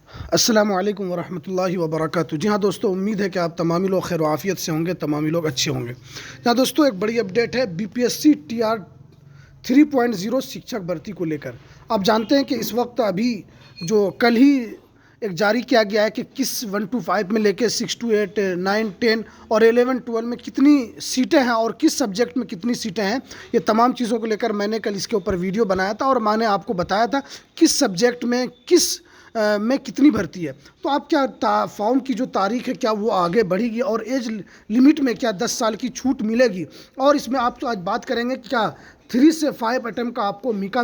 अस्सलामु अलैकुम वरहमतुल्लाहि वबरकातुहू। जी हाँ दोस्तों, उम्मीद है कि आप तमामी लोग खैर आफ़ियत से होंगे, तमामी लोग अच्छे होंगे। जी हाँ दोस्तों, एक बड़ी अपडेट है बीपीएससी टीआर 3.0 शिक्षक भर्ती को लेकर। आप जानते हैं कि इस वक्त अभी जो कल ही एक जारी किया गया है कि किस 1 to 5 में लेके 6 to 8, 9, 10 और 11, 12 में कितनी सीटें हैं और किस सब्जेक्ट में कितनी सीटें हैं। ये तमाम चीज़ों को लेकर मैंने कल इसके ऊपर वीडियो बनाया था और मैंने आपको बताया था किस सब्जेक्ट में किस में कितनी भर्ती है। तो आप क्या फॉर्म की जो तारीख है क्या वो आगे बढ़ेगी और एज लिमिट में क्या 10 साल की छूट मिलेगी। और इसमें आप तो आज बात करेंगे क्या 3 से 5 अटैम्प्ट का आपको मौका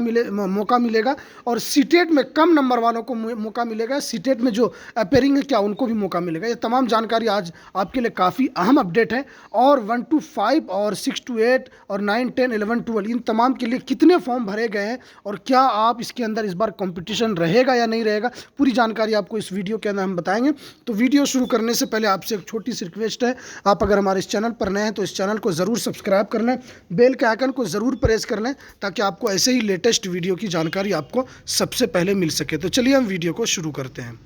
मिलेगा और सीटेट में कम नंबर वालों को मौका मिलेगा, सीटेट में जो अपेयरिंग है क्या उनको भी मौका मिलेगा। ये तमाम जानकारी आज आपके लिए काफ़ी अहम अपडेट है। और 1 to 5 और 6 to 8 और 9, 10, 11, 12 इन तमाम के लिए कितने फॉर्म भरे गए हैं और क्या आप इसके अंदर इस बार कंपटीशन रहेगा या नहीं रहेगा, पूरी जानकारी आपको इस वीडियो के अंदर हम बताएंगे। तो वीडियो शुरू करने से पहले आपसे एक छोटी सी रिक्वेस्ट है, आप अगर हमारे इस चैनल पर नए हैं तो इस चैनल को ज़रूर सब्सक्राइब कर लें, बेल के आइकन को ज़रूर प्रेस कर लें ताकि आपको ऐसे ही लेटेस्ट वीडियो की जानकारी आपको सबसे पहले मिल सके। तो चलिए हम वीडियो को शुरू करते हैं।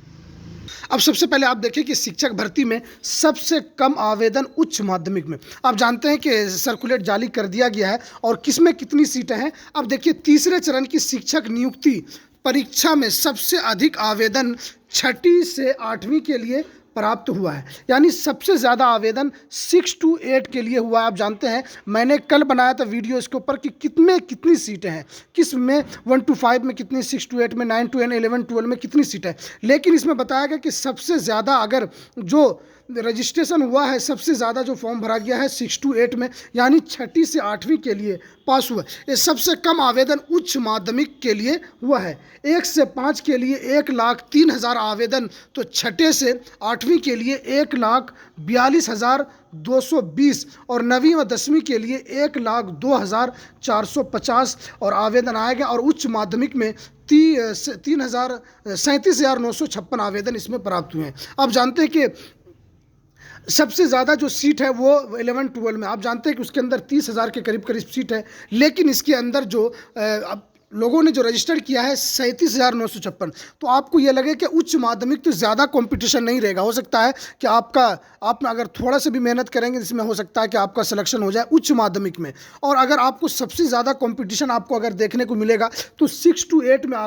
अब सबसे पहले आप देखिए कि शिक्षक भर्ती में सबसे कम आवेदन उच्च माध्यमिक में। आप जानते हैं कि सर्कुलेट जारी कर दिया गया है और किस में कितनी सीटें हैं। अब देखिए तीसरे चरण की शिक्षक नियुक्ति परीक्षा में सबसे अधिक आवेदन 6ठी से 8वीं के लिए प्राप्त हुआ है, यानी सबसे ज़्यादा आवेदन 6 to 8 के लिए हुआ है। आप जानते हैं मैंने कल बनाया था वीडियो इसके ऊपर कि कितनी सीटें हैं, किस में 1 to 5 में कितनी, 6 to 8 में, 9 to 11, 12 में कितनी सीटें हैं। लेकिन इसमें बताया गया कि सबसे ज़्यादा अगर जो रजिस्ट्रेशन हुआ है, सबसे ज़्यादा जो फॉर्म भरा गया है 6 to 8 में, यानी 6ठी से 8वीं के लिए पास हुआ। ये सबसे कम आवेदन उच्च माध्यमिक के लिए हुआ है। 1 से 5 के लिए 1,03,000 आवेदन, तो 6ठे से 8वीं के लिए 1,42,220 और 9वीं व 10वीं के लिए 1,02,450 और आवेदन आएगा। और उच्च माध्यमिक में 37,956 आवेदन इसमें प्राप्त हुए हैं। आप जानते हैं कि सबसे ज़्यादा जो सीट है वो 11, 12 में, आप जानते हैं कि उसके अंदर 30,000 के करीब करीब सीट है। लेकिन इसके अंदर जो अब लोगों ने जो रजिस्टर किया है 37,956। तो आपको ये लगे कि उच्च माध्यमिक तो ज़्यादा कंपटीशन नहीं रहेगा। हो सकता है कि आप अगर थोड़ा सा भी मेहनत करेंगे इसमें हो सकता है कि आपका सिलेक्शन हो जाए उच्च माध्यमिक में। और अगर आपको सबसे ज़्यादा कंपटीशन आपको अगर देखने को मिलेगा तो 6 to 8 में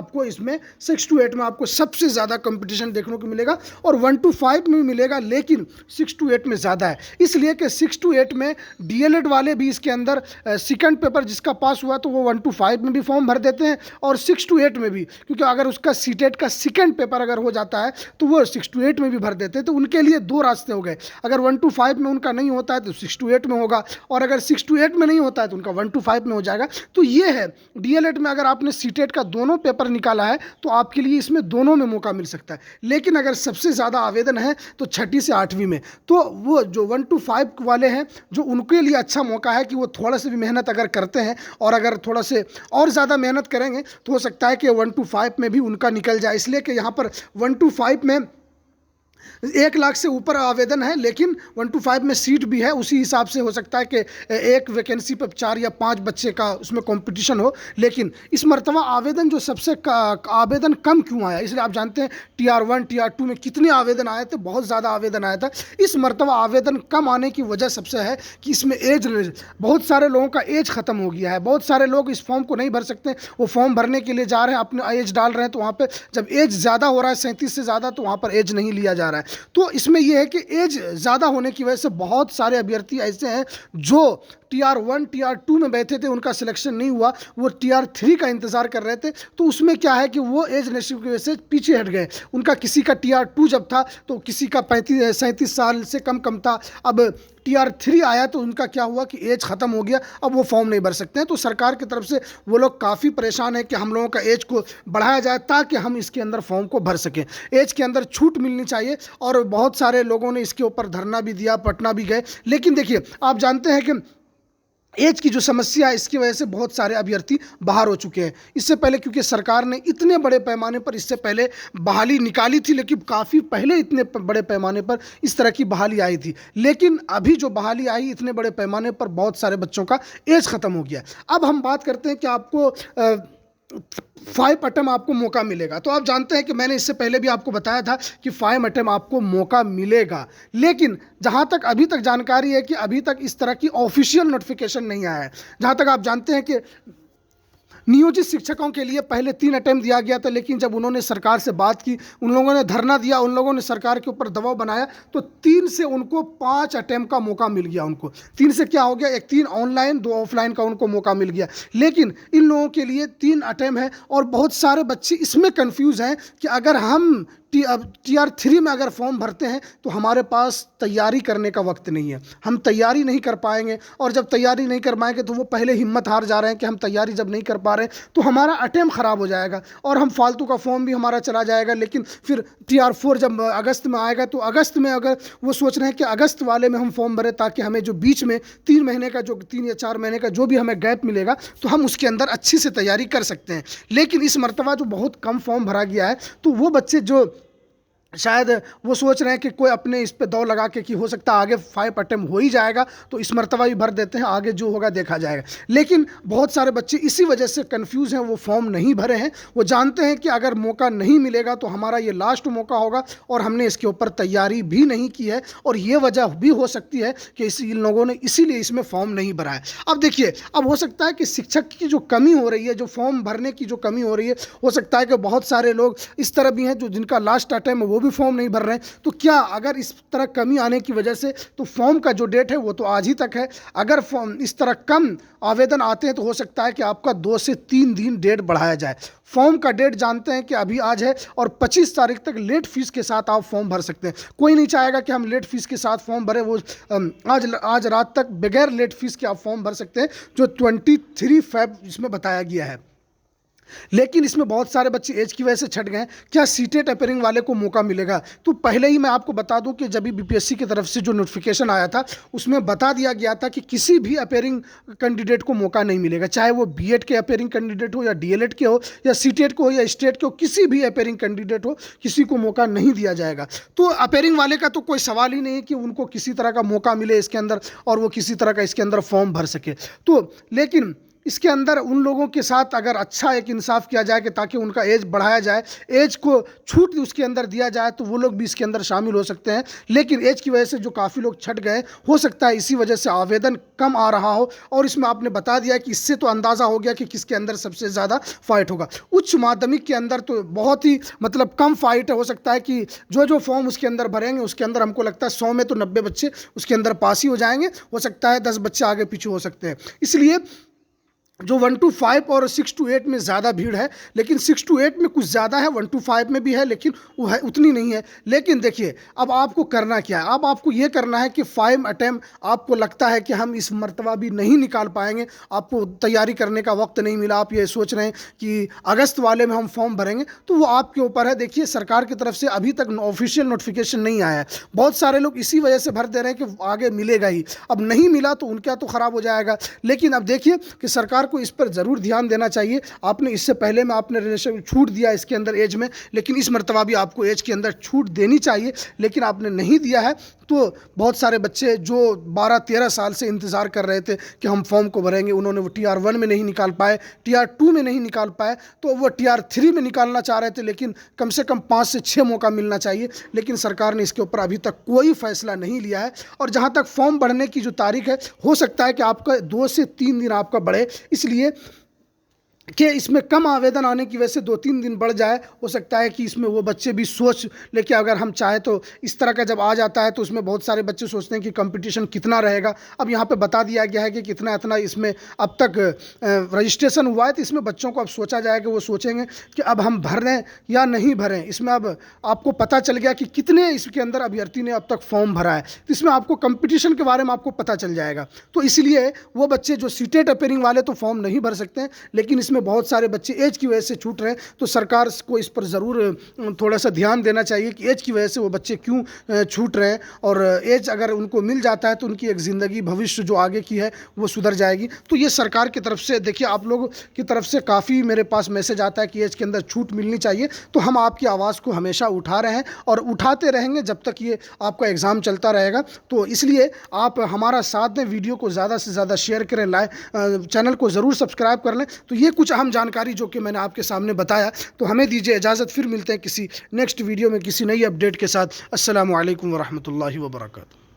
आपको सबसे ज़्यादा कंपटीशन देखने को मिलेगा और 1 to 5 में मिलेगा, लेकिन 6 to 8 में ज़्यादा है। इसलिए कि 6 to 8 में DLED वाले भी इसके अंदर सेकंड पेपर जिसका पास हुआ तो वो 1 to 5 में भी फॉर्म भर देते हैं और 6 to 8 में भी, क्योंकि अगर उसका सीटेट का सेकंड पेपर अगर हो जाता है तो वो 6 to 8 में भी भर देते हैं। तो उनके लिए दो रास्ते हो गए, अगर 1 to 5 में उनका नहीं होता है तो 6 to 8 में होगा, और अगर 6 to 8 में नहीं होता है तो उनका 1 to 5 में हो जाएगा। तो ये है DLED में अगर आपने सीटेट का दोनों पेपर निकाला है तो आपके लिए इसमें दोनों में मौका मिल सकता है। लेकिन अगर सबसे ज़्यादा आवेदन है तो 6ठी से 8वीं में, तो वो जो 1 to 5 वाले हैं जो उनके लिए अच्छा मौका है कि वो थोड़ा सा भी मेहनत अगर करते हैं और अगर थोड़ा से और ज़्यादा मेहनत करेंगे तो हो सकता है कि 1 to 5 में भी उनका निकल जाए। इसलिए कि यहाँ पर 1 to 5 में 1 लाख से ऊपर आवेदन है, लेकिन 1 to 5 में सीट भी है। उसी हिसाब से हो सकता है कि एक वैकेंसी पर 4 या 5 बच्चे का उसमें कंपटीशन हो। लेकिन इस मरतबा आवेदन जो सबसे आवेदन कम क्यों आया, इसलिए आप जानते हैं TR 1, TR 2 में कितने आवेदन आए थे, बहुत ज़्यादा आवेदन आया था। इस मरतबा आवेदन कम आने की वजह सबसे है कि इसमें एज, बहुत सारे लोगों का एज ख़त्म हो गया है। बहुत सारे लोग इस फॉर्म को नहीं भर सकते, वो फॉर्म भरने के लिए जा रहे हैं, अपने एज डाल रहे हैं, तो वहाँ पर जब एज ज़्यादा हो रहा है 37 से ज़्यादा तो वहाँ पर एज नहीं लिया जा रहा है। तो इसमें यह है कि एज ज़्यादा होने की वजह से बहुत सारे अभ्यर्थी ऐसे हैं जो TR 1, TR 2 में बैठे थे, उनका सिलेक्शन नहीं हुआ, वो TR 3 का इंतज़ार कर रहे थे। तो उसमें क्या है कि वो एज रेशियो की वजह से पीछे हट गए। उनका किसी का TR 2 जब था तो किसी का 37 साल से कम था। अब TR 3 आया तो उनका क्या हुआ कि एज ख़त्म हो गया, अब वो फॉर्म नहीं भर सकते हैं। तो सरकार की तरफ से वो लोग काफ़ी परेशान है कि हम लोगों का एज को बढ़ाया जाए ताकि हम इसके अंदर फॉर्म को भर सकें। एज के अंदर छूट मिलनी चाहिए और बहुत सारे लोगों ने इसके ऊपर धरना भी दिया, पटना भी गए। लेकिन देखिए आप जानते हैं कि एज की जो समस्या है इसकी वजह से बहुत सारे अभ्यर्थी बाहर हो चुके हैं। इससे पहले क्योंकि सरकार ने इतने बड़े पैमाने पर इससे पहले बहाली निकाली थी, लेकिन काफ़ी पहले इतने बड़े पैमाने पर इस तरह की बहाली आई थी। लेकिन अभी जो बहाली आई इतने बड़े पैमाने पर बहुत सारे बच्चों का एज ख़त्म हो गया। अब हम बात करते हैं कि आपको 5 अटेम्प्ट आपको मौका मिलेगा। तो आप जानते हैं कि मैंने इससे पहले भी आपको बताया था कि 5 अटेम्प्ट आपको मौका मिलेगा, लेकिन जहाँ तक अभी तक जानकारी है कि अभी तक इस तरह की ऑफिशियल नोटिफिकेशन नहीं आया है। जहाँ तक आप जानते हैं कि नियोजित शिक्षकों के लिए पहले 3 अटेम्प्ट दिया गया था, लेकिन जब उन्होंने सरकार से बात की, उन लोगों ने धरना दिया, उन लोगों ने सरकार के ऊपर दबाव बनाया, तो 3 से उनको 5 अटेम्प्ट का मौका मिल गया। उनको 3 से क्या हो गया, एक 3 ऑनलाइन 2 ऑफलाइन का उनको मौका मिल गया। लेकिन इन लोगों के लिए 3 अटेम्प्ट है, और बहुत सारे बच्चे इसमें कन्फ्यूज़ हैं कि अगर हम TR3 में अगर फॉर्म भरते हैं तो हमारे पास तैयारी करने का वक्त नहीं है, हम तैयारी नहीं कर पाएंगे, और जब तैयारी नहीं कर पाएंगे तो वो पहले हिम्मत हार जा रहे हैं कि हम तैयारी जब नहीं कर पा रहे हैं तो हमारा अटेम्प्ट ख़राब हो जाएगा और हम फालतू का फॉर्म भी हमारा चला जाएगा। लेकिन फिर TR4 जब अगस्त में आएगा तो अगस्त में अगर वो सोच रहे हैं कि अगस्त वाले में हम फॉर्म भरें ताकि हमें जो बीच में 3 महीने का, जो 3 या 4 महीने का जो भी हमें गैप मिलेगा तो हम उसके अंदर अच्छी से तैयारी कर सकते हैं। लेकिन इस मरतबा जो बहुत कम फॉर्म भरा गया है, तो वो बच्चे जो शायद वो सोच रहे हैं कि कोई अपने इस पे दौड़ लगा के कि हो सकता है आगे 5 अटेम्प्ट हो ही जाएगा तो इस मरतबा भी भर देते हैं, आगे जो होगा देखा जाएगा। लेकिन बहुत सारे बच्चे इसी वजह से कंफ्यूज हैं, वो फॉर्म नहीं भरे हैं। वो जानते हैं कि अगर मौका नहीं मिलेगा तो हमारा ये लास्ट मौका होगा और हमने इसके ऊपर तैयारी भी नहीं की है, और ये वजह भी हो सकती है कि इन लोगों ने इसीलिए इसमें फॉर्म नहीं भरा है। अब देखिए, अब हो सकता है कि शिक्षक की जो कमी हो रही है, जो फॉर्म भरने की जो कमी हो रही है, हो सकता है कि बहुत सारे लोग इस तरह भी हैं जो जिनका लास्ट अटेम्प्ट वो भी फॉर्म नहीं भर रहे हैं। तो क्या अगर इस तरह कमी आने की वजह से, तो फॉर्म का जो डेट है वो तो आज ही तक है, अगर फॉर्म इस तरह कम आवेदन आते हैं तो हो सकता है कि आपका 2 से 3 दिन डेट बढ़ाया जाए। फॉर्म का डेट जानते हैं कि अभी आज है, और 25 तारीख तक लेट फीस के साथ आप फॉर्म भर सकते हैं। कोई नहीं चाहेगा कि हम लेट फीस के साथ फॉर्म भरें, वो आज रात तक बगैर लेट फीस के आप फॉर्म भर सकते हैं, जो 23 फ़रवरी इसमें बताया गया है। लेकिन इसमें बहुत सारे बच्चे एज की वजह से छट गए। क्या सीटेट अपेयरिंग वाले को मौका मिलेगा? तो पहले ही मैं आपको बता दूं कि जब भी BPSC की तरफ से जो नोटिफिकेशन आया था उसमें बता दिया गया था कि किसी भी अपेयरिंग कैंडिडेट को मौका नहीं मिलेगा, चाहे वो B.Ed के अपेयरिंग कैंडिडेट हो या DLED के हो या सीटेट को हो या स्टेट के हो, किसी भी अपेयरिंग कैंडिडेट हो, किसी को मौका नहीं दिया जाएगा। तो अपेयरिंग वाले का तो कोई सवाल ही नहीं कि उनको किसी तरह का मौका मिले इसके अंदर और वो किसी तरह का इसके अंदर फॉर्म भर सके। तो लेकिन इसके अंदर उन लोगों के साथ अगर अच्छा एक इंसाफ किया जाए कि ताकि उनका एज बढ़ाया जाए, एज को छूट उसके अंदर दिया जाए, तो वो लोग भी इसके अंदर शामिल हो सकते हैं। लेकिन एज की वजह से जो काफ़ी लोग छट गए, हो सकता है इसी वजह से आवेदन कम आ रहा हो। और इसमें आपने बता दिया कि इससे तो अंदाज़ा हो गया कि किसके अंदर सबसे ज़्यादा फाइट होगा। उच्च माध्यमिक के अंदर तो बहुत ही मतलब कम फाइट है। हो सकता है कि जो फॉर्म उसके अंदर भरेंगे उसके अंदर हमको लगता है 100 में तो 90 बच्चे उसके अंदर पास ही हो जाएंगे, हो सकता है 10 बच्चे आगे पीछे हो सकते हैं। इसलिए जो 1 to 5 और 6 to 8 में ज़्यादा भीड़ है, लेकिन 6 to 8 में कुछ ज़्यादा है, 1 to 5 में भी है, लेकिन वो है उतनी नहीं है। लेकिन देखिए, अब आपको करना क्या है? अब आपको ये करना है कि 5 अटेम्प्ट आपको लगता है कि हम इस मर्तबा भी नहीं निकाल पाएंगे, आपको तैयारी करने का वक्त नहीं मिला, आप ये सोच रहे हैं कि अगस्त वाले में हम फॉर्म भरेंगे, तो वो आपके ऊपर है। देखिए, सरकार की तरफ से अभी तक ऑफिशियल नोटिफिकेशन नहीं आया है। बहुत सारे लोग इसी वजह से भर दे रहे हैं कि आगे मिलेगा ही, अब नहीं मिला तो उनका तो ख़राब हो जाएगा। लेकिन अब देखिए कि सरकार को इस पर ज़रूर ध्यान देना चाहिए। आपने इससे पहले में आपने रिलेशन छूट दिया इसके अंदर एज में, लेकिन इस मर्तबा भी आपको एज के अंदर छूट देनी चाहिए, लेकिन आपने नहीं दिया है। तो बहुत सारे बच्चे जो 12-13 साल से इंतज़ार कर रहे थे कि हम फॉर्म को भरेंगे, उन्होंने वो TR1 में नहीं निकाल पाए, TR2 में नहीं निकाल पाए, तो वो TR3 में निकालना चाह रहे थे। लेकिन कम से कम 5 से 6 मौका मिलना चाहिए, लेकिन सरकार ने इसके ऊपर अभी तक कोई फैसला नहीं लिया है। और जहाँ तक फॉर्म भरने की जो तारीख है, हो सकता है कि आपका 2 से 3 दिन आपका बढ़े, इसलिए कि इसमें कम आवेदन आने की वजह से 2-3 दिन बढ़ जाए। हो सकता है कि इसमें वो बच्चे भी सोच लेके, अगर हम चाहे तो इस तरह का जब आ जाता है तो उसमें बहुत सारे बच्चे सोचते हैं कि कंपटीशन कितना रहेगा। अब यहाँ पे बता दिया गया है कि कितना इतना इसमें अब तक रजिस्ट्रेशन हुआ है, तो इसमें बच्चों को अब सोचा जाए कि वो सोचेंगे कि अब हम भर रहे हैं या नहीं भरें। इसमें अब आपको पता चल गया कि कितने इसके अंदर अभ्यर्थी ने अब तक फॉर्म भरा है, तो इसमें आपको कंपटीशन के बारे में आपको पता चल जाएगा। तो इसलिए वो बच्चे जो सीटेट अपेयरिंग वाले तो फॉर्म नहीं भर सकते हैं, लेकिन इसमें बहुत सारे बच्चे एज की वजह से छूट रहे हैं। तो सरकार को इस पर ज़रूर थोड़ा सा ध्यान देना चाहिए कि एज की वजह से वो बच्चे क्यों छूट रहे हैं, और एज अगर उनको मिल जाता है तो उनकी एक ज़िंदगी भविष्य जो आगे की है वो सुधर जाएगी। तो ये सरकार की तरफ से, देखिए आप लोगों की तरफ से काफ़ी मेरे पास मैसेज आता है कि एज के अंदर छूट मिलनी चाहिए, तो हम आपकी आवाज़ को हमेशा उठा रहे हैं और उठाते रहेंगे जब तक ये आपका एग्ज़ाम चलता रहेगा। तो इसलिए आप हमारा साथ दें, वीडियो को ज़्यादा से ज़्यादा शेयर करें, चैनल को ज़रूर सब्सक्राइब कर लें। तो ये कुछ कुछ अहम जानकारी जो कि मैंने आपके सामने बताया। तो हमें दीजिए इजाज़त, फिर मिलते हैं किसी नेक्स्ट वीडियो में किसी नई अपडेट के साथ। अस्सलामु अलैकुम वरहमतुल्लाहि वबरकातुहू।